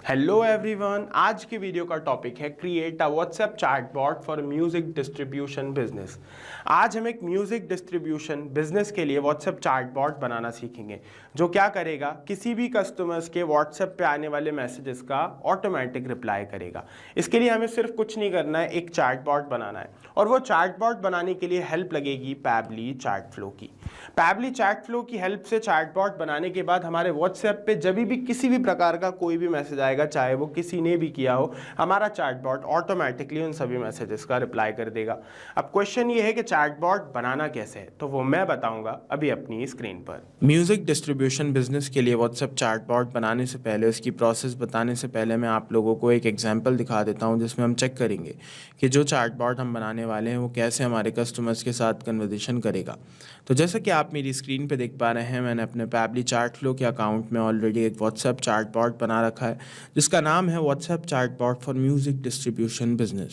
Hello everyone, आज की video का टॉपिक है create a WhatsApp chatbot for music distribution business. आज हम एक म्यूजिक डिस्ट्रीब्यूशन बिजनेस के लिए व्हाट्सएप चैटबॉट बनाना सीखेंगे जो क्या करेगा, किसी भी कस्टमर्स के व्हाट्सएप पे आने वाले मैसेजेस का ऑटोमेटिक रिप्लाई करेगा। इसके लिए हमें सिर्फ कुछ नहीं करना है, एक चैटबॉट बनाना है और वो चैटबॉट बनाने के लिए हेल्प लगेगी पैबली चैट फ्लो की। पैबली चैट फ्लो की हेल्प से चैटबॉट बनाने के बाद हमारे व्हाट्सएप पे जब भी किसी भी प्रकार का कोई भी मैसेज आएगा, चाहे वो किसी ने भी किया हो, हमारा चैटबॉट ऑटोमेटिकली उन सभी मैसेजेस का रिप्लाई कर देगा। अब क्वेश्चन ये है कि चैटबॉट बनाना कैसे है, तो वो मैं बताऊंगा अभी अपनी स्क्रीन पर। म्यूजिक डिस्ट्रीब्यूशन बिजनेस के लिए व्हाट्सएप चैटबॉट बनाने से पहले, उसकी प्रोसेस बताने से पहले मैं आप लोगों को एक एग्जांपल दिखा देता हूं जिसमें हम चेक करेंगे कि जो चैटबॉट हम बनाने वाले हैं वो कैसे हमारे कस्टमर्स के साथ कन्वर्सेशन करेगा। तो जैसा कि आप मेरी स्क्रीन पे देख पा रहे हैं, मैंने अपने पैबली चैट फ्लो के अकाउंट में ऑलरेडी एक व्हाट्सएप चैटबॉट बना रखा है जिसका नाम है WhatsApp chatbot for music distribution business.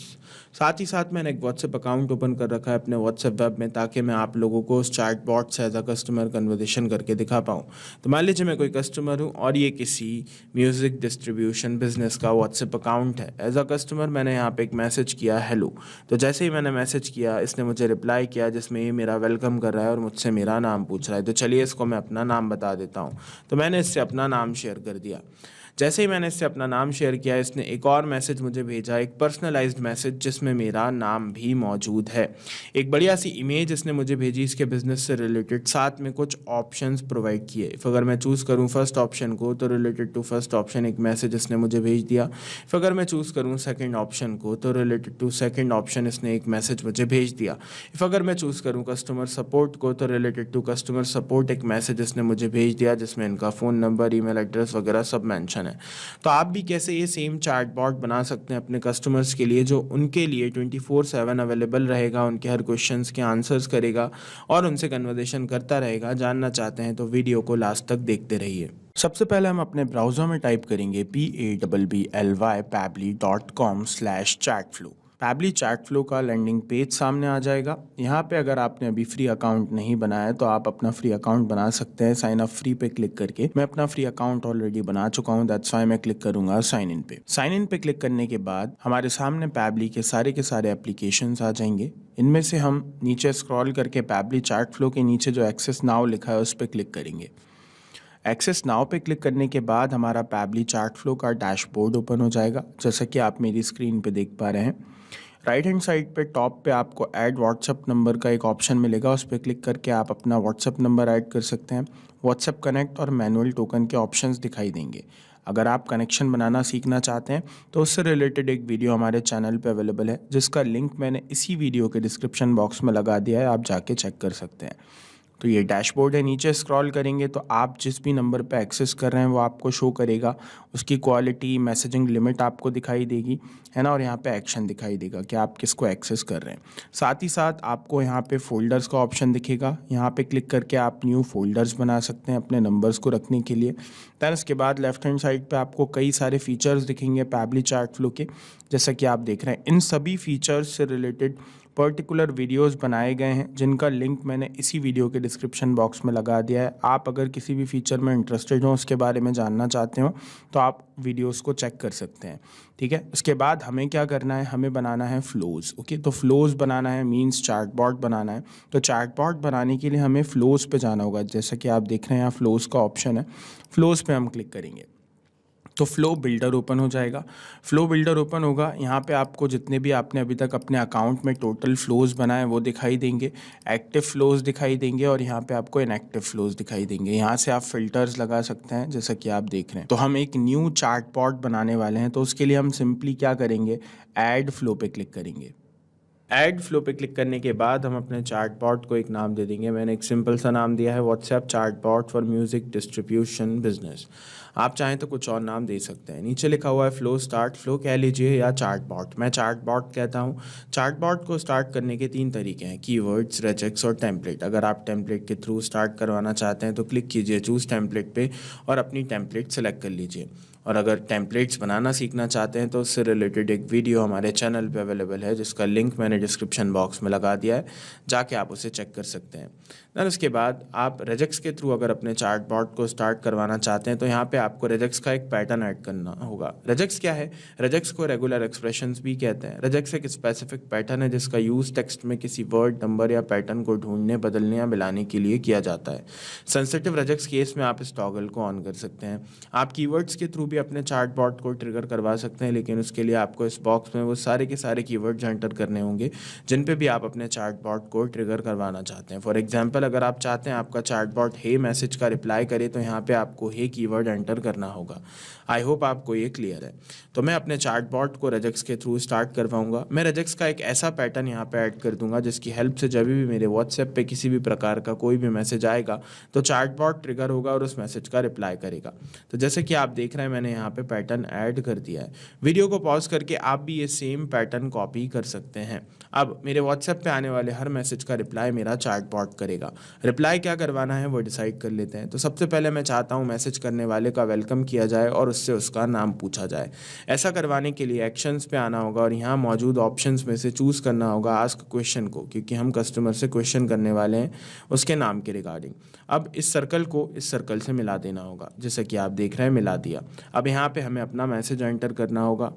साथ ही साथ मैंने एक व्हाट्सएप अकाउंट ओपन कर रखा है अपने व्हाट्सएप वेब में, ताकि मैं आप लोगों को उस चैटबॉट से एज अ कस्टमर कन्वर्सेशन करके दिखा पाऊँ। तो मान लीजिए मैं कोई कस्टमर हूँ और ये किसी म्यूजिक डिस्ट्रीब्यूशन बिजनेस का व्हाट्सएप अकाउंट है। एज अ कस्टमर मैंने यहाँ पे एक मैसेज किया हेलो। तो जैसे ही मैंने मैसेज किया, इसने मुझे रिप्लाई किया जिसमें ये मेरा वेलकम कर रहा है और मुझसे मेरा नाम पूछ रहा है। तो चलिए इसको मैं अपना नाम बता देता हूँ। तो मैंने इससे अपना नाम शेयर कर दिया। जैसे ही मैंने इससे अपना नाम शेयर किया, इसने एक और मैसेज मुझे भेजा, एक पर्सनलाइज्ड मैसेज जिसमें मेरा नाम भी मौजूद है। एक बढ़िया सी इमेज इसने मुझे भेजी इसके बिजनेस से रिलेटेड, साथ में कुछ ऑप्शंस प्रोवाइड किए। इफ अगर मैं चूज़ करूं फर्स्ट ऑप्शन को तो रिलेटेड टू फर्स्ट ऑप्शन एक मैसेज इसने मुझे भेज दिया। इफ अगर मैं चूज़ करूं सेकंड ऑप्शन को तो रिलेटेड टू सेकंड ऑप्शन इसने एक मैसेज मुझे भेज दिया। इफ अगर मैं चूज़ करूं कस्टमर सपोर्ट को तो रिलेटेड टू कस्टमर सपोर्ट एक मैसेज इसने मुझे भेज दिया जिसमें इनका फ़ोन नंबर, ईमेल एड्रेस वगैरह सब मेंशन है। तो आप भी कैसे ये सेम चैटबॉट बना सकते हैं अपने कस्टमर्स के लिए, जो उनके लिए 24/7 अवेलेबल रहेगा, उनके हर क्वेश्चंस के आंसर्स करेगा और उनसे कन्वर्सेशन करता रहेगा। जानना चाहते हैं तो वीडियो को लास्ट तक देखते रहिए। सबसे पहले हम अपने ब्राउज़र में टाइप करेंगे pabbly.com/chatflow। पैबली चैट फ्लो का लैंडिंग पेज सामने आ जाएगा। यहाँ पे अगर आपने अभी फ्री अकाउंट नहीं बनाया है तो आप अपना फ्री अकाउंट बना सकते हैं साइन अप फ्री पे क्लिक करके। मैं अपना फ्री अकाउंट ऑलरेडी बना चुका हूँ, दैट्स व्हाई मैं क्लिक करूंगा साइन इन पे। साइन इन पे क्लिक करने के बाद हमारे सामने पैबली के सारे एप्लीकेशंस आ जाएंगे। इनमें से हम नीचे स्क्रॉल करके पैबली चैट फ्लो के नीचे जो एक्सेस नाउ लिखा है उस पर क्लिक करेंगे। एक्सेस नाउ पे क्लिक करने के बाद हमारा पैबली चैट फ्लो का डैशबोर्ड ओपन हो जाएगा, जैसा कि आप मेरी स्क्रीन पे देख पा रहे हैं। राइट हैंड साइड पे टॉप पे आपको ऐड व्हाट्सएप नंबर का एक ऑप्शन मिलेगा, उस पर क्लिक करके आप अपना व्हाट्सएप नंबर ऐड कर सकते हैं। व्हाट्सएप कनेक्ट और मैनुअल टोकन के ऑप्शंस दिखाई देंगे। अगर आप कनेक्शन बनाना सीखना चाहते हैं तो उससे रिलेटेड एक वीडियो हमारे चैनल पे अवेलेबल है, जिसका लिंक मैंने इसी वीडियो के डिस्क्रिप्शन बॉक्स में लगा दिया है, आप जाके चेक कर सकते हैं। तो ये डैशबोर्ड है। नीचे स्क्रॉल करेंगे तो आप जिस भी नंबर पे एक्सेस कर रहे हैं वो आपको शो करेगा। उसकी क्वालिटी, मैसेजिंग लिमिट आपको दिखाई देगी, है ना, और यहाँ पे एक्शन दिखाई देगा कि आप किसको एक्सेस कर रहे हैं। साथ ही साथ आपको यहाँ पे फोल्डर्स का ऑप्शन दिखेगा। यहाँ पे क्लिक करके आप न्यू फोल्डर्स बना सकते हैं अपने नंबर्स को रखने के लिए। दैन उसके बाद लेफ्ट हैंड साइड पे आपको कई सारे फीचर्स दिखेंगे पैबली चैट फ्लो के, जैसा कि आप देख रहे हैं। इन सभी फीचर्स से रिलेटेड पर्टिकुलर वीडियोस बनाए गए हैं जिनका लिंक मैंने इसी वीडियो के डिस्क्रिप्शन बॉक्स में लगा दिया है। आप अगर किसी भी फीचर में इंटरेस्टेड हो, उसके बारे में जानना चाहते हो, तो आप वीडियोस को चेक कर सकते हैं। ठीक है, उसके बाद हमें क्या करना है, हमें बनाना है फ्लोज। ओके, तो फ्लोज बनाना है मींस चैटबॉट बनाना है। तो चैटबॉट बनाने के लिए हमें फ्लोज पे जाना होगा, जैसा कि आप देख रहे हैं यहाँ फ्लोज का ऑप्शन है। फ्लोज पे हम क्लिक करेंगे तो फ्लो बिल्डर ओपन हो जाएगा। फ्लो बिल्डर ओपन होगा, यहाँ पे आपको जितने भी आपने अभी तक अपने अकाउंट में टोटल फ्लोज बनाए वो दिखाई देंगे, एक्टिव फ्लोज दिखाई देंगे और यहाँ पे आपको इनएक्टिव फ्लोज दिखाई देंगे। यहाँ से आप फिल्टर्स लगा सकते हैं, जैसा कि आप देख रहे हैं। तो हम एक न्यू चैटबॉट बनाने वाले हैं, तो उसके लिए हम सिंपली क्या करेंगे, ऐड फ्लो पे क्लिक करेंगे। ऐड फ्लो पे क्लिक करने के बाद हम अपने चैटबॉट को एक नाम दे देंगे। मैंने एक सिंपल सा नाम दिया है WhatsApp chatbot for music distribution business. आप चाहें तो कुछ और नाम दे सकते हैं। नीचे लिखा हुआ है फ्लो स्टार्ट, फ्लो कह लीजिए या चैटबॉट। मैं चैटबॉट कहता हूँ। चैटबॉट को स्टार्ट करने के 3 तरीके हैं, कीवर्ड्स, रेजेक्स और टेम्पलेट। अगर आप टेम्पलेट के थ्रू स्टार्ट करवाना चाहते हैं तो क्लिक कीजिए चूज टेम्पलेट पे और अपनी टेम्पलेट सेलेक्ट कर लीजिए। और अगर टेम्पलेट्स बनाना सीखना चाहते हैं तो उससे रिलेटेड एक वीडियो हमारे चैनल पे अवेलेबल है, जिसका लिंक मैंने डिस्क्रिप्शन बॉक्स में लगा दिया है, जाके आप उसे चेक कर सकते हैं। देन उसके बाद आप रेजेक्स के थ्रू अगर अपने चार्टबॉट को स्टार्ट करवाना चाहते हैं तो यहाँ पे आपको रेजेक्स का एक पैटर्न ऐड करना होगा। रेजेक्स क्या है? रेजेक्स को रेगुलर एक्सप्रेशंस भी कहते हैं। रेजेक्स एक स्पेसिफिक पैटर्न है जिसका यूज़ टेक्स्ट में किसी वर्ड, नंबर या पैटर्न को ढूंढने, बदलने या मिलाने के लिए किया जाता है। सेंसिटिव रेजेक्स केस में आप इस टॉगल को ऑन कर सकते हैं। आप कीवर्ड्स के थ्रू भी अपने चार्टबॉट को ट्रिगर करवा सकते हैं, लेकिन उसके लिए आपको इस बॉक्स में वो सारे के सारे कीवर्ड्स एंटर करने होंगे जिन पे भी आप अपने चार्टबॉट को ट्रिगर करवाना चाहते हैं। फॉर एग्जांपल, अगर आप चाहते हैं आपका चार्टबॉट हे मैसेज का रिप्लाई करे तो यहाँ पे आपको हे कीवर्ड एंटर करना होगा। आई होप आपको ये क्लियर है। तो मैं अपने चार्टबॉट को रेजेक्स के थ्रू स्टार्ट करवाऊंगा। मैं रेजेक्स का एक ऐसा पैटर्न यहाँ पे ऐड कर दूंगा जिसकी हेल्प से जब भी मेरे व्हाट्सएप पे किसी भी प्रकार का कोई भी मैसेज आएगा तो चार्टबॉट ट्रिगर होगा और उस मैसेज का रिप्लाई करेगा। तो जैसे कि आप देख रहे हैं, मैंने यहाँ पे पैटर्न ऐड कर दिया है। वीडियो को पॉज करके आप भी ये सेम पैटर्न कॉपी कर सकते हैं। अब मेरे व्हाट्सएप पे आने वाले हर मैसेज का रिप्लाई मेरा चार्टबॉट करेगा। रिप्लाई क्या करवाना है वो डिसाइड कर लेते हैं। तो सबसे पहले मैं चाहता हूँ मैसेज करने वाले का वेलकम किया जाए और उससे उसका नाम पूछा जाए। ऐसा करवाने के लिए एक्शंस पे आना होगा और यहाँ मौजूद ऑप्शंस में से चूज़ करना होगा आस्क क्वेश्चन को, क्योंकि हम कस्टमर से क्वेश्चन करने वाले हैं उसके नाम के रिगार्डिंग। अब इस सर्कल को इस सर्कल से मिला देना होगा, जैसे कि आप देख रहे हैं मिला दिया। अब यहाँ पे हमें अपना मैसेज एंटर करना होगा।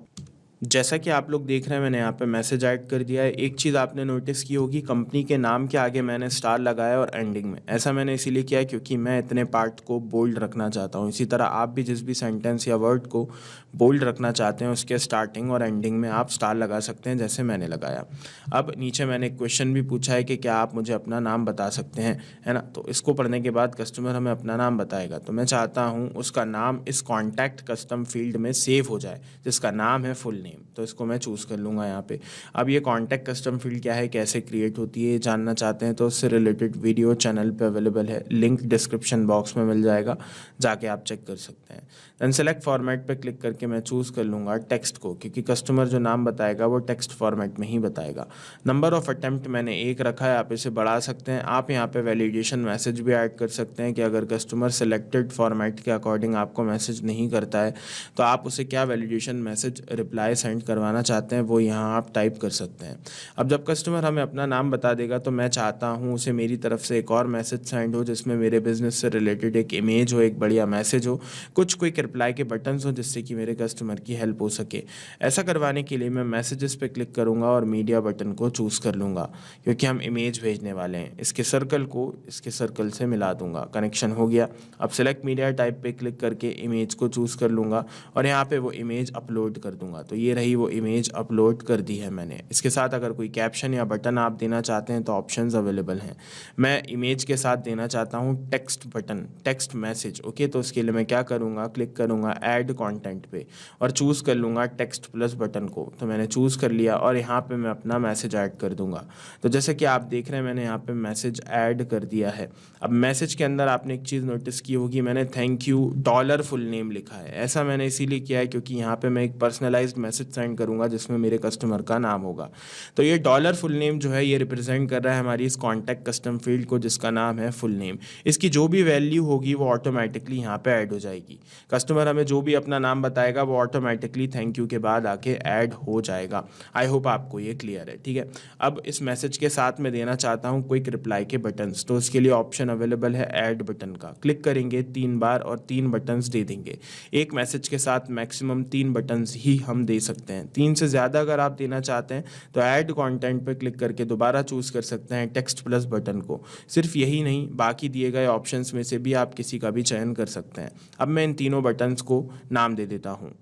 जैसा कि आप लोग देख रहे हैं, मैंने यहाँ पे मैसेज ऐड कर दिया है। एक चीज़ आपने नोटिस की होगी, कंपनी के नाम के आगे मैंने स्टार लगाया और एंडिंग में। ऐसा मैंने इसीलिए किया है क्योंकि मैं इतने पार्ट को बोल्ड रखना चाहता हूँ। इसी तरह आप भी जिस भी सेंटेंस या वर्ड को बोल्ड रखना चाहते हैं उसके स्टार्टिंग और एंडिंग में आप स्टार लगा सकते हैं, जैसे मैंने लगाया। अब नीचे मैंने एक क्वेश्चन भी पूछा है कि क्या आप मुझे अपना नाम बता सकते हैं, है ना। तो इसको पढ़ने के बाद कस्टमर हमें अपना नाम बताएगा, तो मैं चाहता हूँ उसका नाम इस कॉन्टैक्ट कस्टम फील्ड में सेव हो जाए, जिसका नाम है फुल नेम। तो इसको मैं चूज़ कर लूँगा यहाँ पे। अब ये कॉन्टैक्ट कस्टम फील्ड क्या है, कैसे क्रिएट होती है, जानना चाहते हैं तो उससे रिलेटेड वीडियो चैनल पे अवेलेबल है, लिंक डिस्क्रिप्शन बॉक्स में मिल जाएगा, जाके आप चेक कर सकते हैं। देन सेलेक्ट फॉर्मेट पे क्लिक करके मैं चूज़ कर लूँगा टेक्स्ट को, क्योंकि कस्टमर जो नाम बताएगा वो टेक्स्ट फॉर्मेट में ही बताएगा। नंबर ऑफ अटेम्प्ट मैंने 1 रखा है, आप इसे बढ़ा सकते हैं। आप यहाँ पे वैलिडेशन मैसेज भी ऐड कर सकते हैं कि अगर कस्टमर सेलेक्टेड फॉर्मेट के अकॉर्डिंग आपको मैसेज नहीं करता है तो आप उसे क्या वैलिडेशन मैसेज रिप्लाई सेंड करवाना चाहते हैं वो यहाँ आप टाइप कर सकते हैं। अब जब कस्टमर हमें अपना नाम बता देगा तो मैं चाहता हूँ उसे मेरी तरफ से एक और मैसेज सेंड हो जिसमें मेरे बिजनेस से रिलेटेड एक इमेज हो, एक बढ़िया मैसेज हो, कुछ क्विक रिप्लाई के बटन्स हो जिससे कि मेरे कस्टमर की हेल्प हो सके। ऐसा करवाने के लिए मैं मैसेजेस पे क्लिक करूँगा और मीडिया बटन को चूज़ कर लूँगा, क्योंकि हम इमेज भेजने वाले हैं। इसके सर्कल को इसके सर्कल से मिला दूंगा, कनेक्शन हो गया। अब सेलेक्ट मीडिया टाइप पे क्लिक करके इमेज को चूज़ कर लूँगा और यहाँ पे वो इमेज अपलोड कर दूंगा। तो ये रही वो इमेज, अपलोड कर दी है मैंने। इसके साथ अगर कोई कैप्शन या बटन आप देना चाहते हैं तो ऑप्शंस अवेलेबल हैं। मैं इमेज के साथ देना चाहता हूँ text button, text message. Okay, तो उसके लिए मैं क्या करूँगा, क्लिक करूँगा ऐड कंटेंट पे और चूज़ कर लूँगा टेक्स्ट प्लस बटन को। तो मैंने चूज़ कर लिया और यहाँ पे मैं अपना मैसेज ऐड कर दूँगा। तो जैसे कि आप देख रहे हैं मैंने यहाँ पे मैसेज ऐड कर दिया है। अब मैसेज के अंदर आपने एक चीज़ नोटिस की होगी, मैंने thank you dollar full name लिखा है। ऐसा मैंने इसीलिए किया है क्योंकि यहाँ पे मैं एक पर्सनलाइज्ड मैसेज सेंड करूँगा जिसमें मेरे कस्टमर का नाम होगा। तो ये डॉलर फुल नेम जो है ये रिप्रेजेंट कर रहा है हमारी इस कॉन्टैक्ट कस्टम फील्ड को जिसका नाम है फुल नेम। इसकी जो भी वैल्यू होगी वो ऑटोमेटिकली यहाँ पे ऐड हो जाएगी। कस्टमर हमें जो भी अपना नाम बताएगा वो ऑटोमेटिकली थैंक यू के बाद आके ऐड हो जाएगा। आई होप आपको ये क्लियर है, ठीक है। अब इस मैसेज के साथ मैं देना चाहता हूँ क्विक रिप्लाई के बटन्स। तो उसके लिए ऑप्शन अवेलेबल है ऐड बटन का। क्लिक करेंगे 3 बार और 3 बटन्स दे देंगे। एक मैसेज के साथ मैक्सिमम 3 बटन्स ही हम दे सकते हैं। 3 से ज़्यादा अगर आप देना चाहते हैं तो ऐड कंटेंट पर क्लिक करके दोबारा चूज़ कर सकते हैं टेक्स्ट प्लस बटन को। सिर्फ यही नहीं, बाकी दिए गए ऑप्शंस में से भी आप किसी का भी चयन कर सकते हैं। अब मैं इन तीनों बटन्स को नाम दे देता हूँ।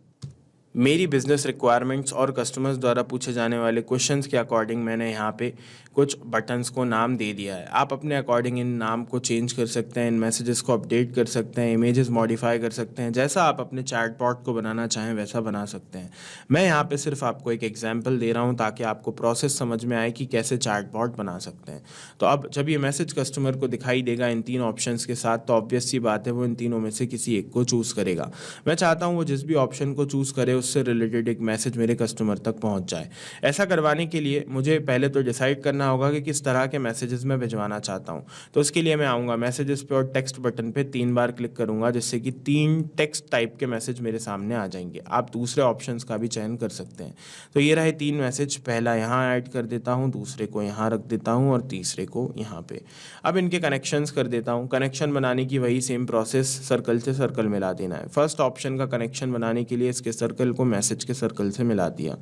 मेरी बिजनेस रिक्वायरमेंट्स और कस्टमर्स द्वारा पूछे जाने वाले क्वेश्चंस के अकॉर्डिंग मैंने यहाँ पे कुछ बटन्स को नाम दे दिया है। आप अपने अकॉर्डिंग इन नाम को चेंज कर सकते हैं, इन मैसेजेस को अपडेट कर सकते हैं, इमेजेस मॉडिफाई कर सकते हैं। जैसा आप अपने चैटबॉट को बनाना चाहें वैसा बना सकते हैं। मैं यहाँ पे सिर्फ आपको एक एग्जाम्पल दे रहा हूँ ताकि आपको प्रोसेस समझ में आए कि कैसे चैटबॉट बना सकते हैं। तो अब जब ये मैसेज कस्टमर को दिखाई देगा इन 3 ऑप्शंस के साथ, तो ऑब्वियस सी बात है वो इन तीनों में से किसी एक को चूज़ करेगा। मैं चाहता हूँ वो जिस भी ऑप्शन को चूज़ करे उससे रिलेटेड एक मैसेज मेरे कस्टमर तक पहुंच जाए। ऐसा करवाने के लिए मुझे पहले तो डिसाइड करना होगा कि किस तरह के मैसेजेस मैं भिजवाना चाहता हूं। तो उसके लिए मैं आऊँगा मैसेजेस पे और टेक्स्ट बटन पे 3 बार क्लिक करूँगा, जिससे कि 3 टेक्स्ट टाइप के मैसेज मेरे सामने आ जाएंगे। आप दूसरे ऑप्शंस का भी चयन कर सकते हैं। तो ये रहे 3 मैसेज, पहला यहाँ ऐड कर देता हूँ, दूसरे को यहाँ रख देता हूँ और तीसरे को यहाँ पे। अब इनके कनेक्शंस कर देता हूँ। कनेक्शन बनाने की वही सेम प्रोसेस, सर्कल से सर्कल मिला देना है। फर्स्ट ऑप्शन का कनेक्शन बनाने के लिए इसके सर्कल को मैसेज के सर्कल से मिला दिया,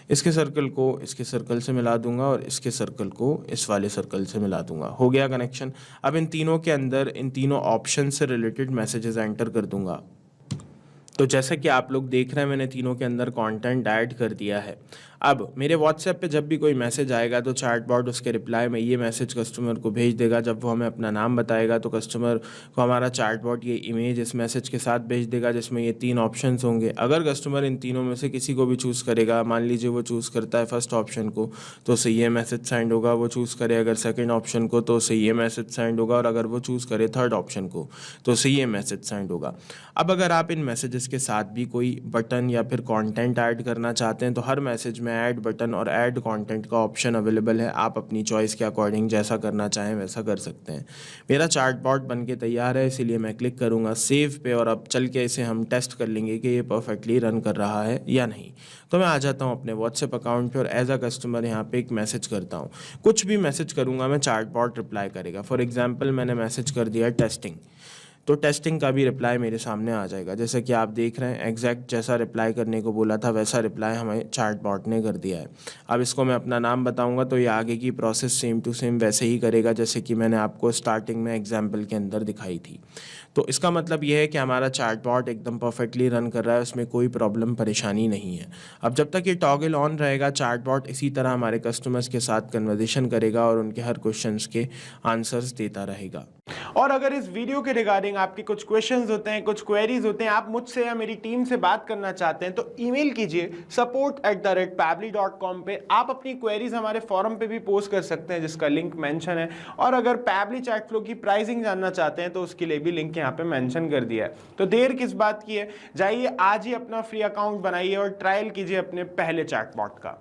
इसके सर्कल को इसके सर्कल से मिला दूंगा और इसके सर्कल को इस वाले सर्कल से मिला दूंगा। हो गया कनेक्शन। अब इन तीनों के अंदर इन तीनों ऑप्शन से रिलेटेड मैसेजेस एंटर कर दूंगा। तो जैसा कि आप लोग देख रहे हैं, मैंने तीनों के अंदर कंटेंट ऐड कर दिया है। अब मेरे व्हाट्सएप पे जब भी कोई मैसेज आएगा तो चैटबॉट उसके रिप्लाई में ये मैसेज कस्टमर को भेज देगा। जब वो हमें अपना नाम बताएगा तो कस्टमर को हमारा चैटबॉट ये इमेज इस मैसेज के साथ भेज देगा, जिसमें ये 3 ऑप्शंस होंगे। अगर कस्टमर इन तीनों में से किसी को भी चूज़ करेगा, मान लीजिए वो चूज़ करता है फर्स्ट ऑप्शन को, तो उसे ये मैसेज सेंड होगा। वो चूज़ करे अगर सेकेंड ऑप्शन को, तो उसे ये मैसेज सेंड होगा। और अगर वो चूज़ करे थर्ड ऑप्शन को, तो उसे ये मैसेज सेंड होगा। अब अगर आप इन मैसेजेस के साथ भी कोई बटन या फिर कंटेंट ऐड करना चाहते हैं तो हर मैसेज में ऐड बटन और ऐड कंटेंट का ऑप्शन अवेलेबल है। आप अपनी चॉइस के अकॉर्डिंग जैसा करना चाहें वैसा कर सकते हैं। मेरा चैटबॉट बन के तैयार है, इसीलिए मैं क्लिक करूंगा सेव पे और अब चल के इसे हम टेस्ट कर लेंगे कि ये परफेक्टली रन कर रहा है या नहीं। तो मैं आ जाता हूँ अपने व्हाट्सएप अकाउंट पे और एज अ कस्टमर यहाँ पे एक मैसेज करता हूँ। कुछ भी मैसेज करूँगा मैं, चैटबॉट रिप्लाई करेगा। फॉर एग्जाम्पल मैंने मैसेज कर दिया टेस्टिंग, तो टेस्टिंग का भी रिप्लाई मेरे सामने आ जाएगा। जैसे कि आप देख रहे हैं, एग्जैक्ट जैसा रिप्लाई करने को बोला था वैसा रिप्लाई हमें चैटबॉट ने कर दिया है। अब इसको मैं अपना नाम बताऊंगा तो ये आगे की प्रोसेस सेम टू सेम वैसे ही करेगा जैसे कि मैंने आपको स्टार्टिंग में एग्जाम्पल के अंदर दिखाई थी। तो इसका मतलब ये है कि हमारा चैटबॉट एकदम परफेक्टली रन कर रहा है, उसमें कोई प्रॉब्लम परेशानी नहीं है। अब जब तक ये टॉगल ऑन रहेगा, चैटबॉट इसी तरह हमारे कस्टमर्स के साथ कन्वर्सेशन करेगा और उनके हर क्वेश्चंस के आंसर्स देता रहेगा। और अगर इस वीडियो के रिगार्डिंग आपके कुछ क्वेश्चंस होते हैं, कुछ क्वेरीज होते हैं, आप मुझसे या मेरी टीम से बात करना चाहते हैं, तो ईमेल कीजिए support@pabbly.com पे। आप अपनी क्वेरीज हमारे फॉरम पे भी पोस्ट कर सकते हैं, जिसका लिंक मेंशन है। और अगर पैबली चैट फ्लो की प्राइसिंग जानना चाहते हैं तो उसके लिए भी लिंक यहाँ पे मेंशन कर दिया है। तो देर किस बात की है, जाइए आज ही अपना फ्री अकाउंट बनाइए और ट्रायल कीजिए अपने पहले चैटबॉट का।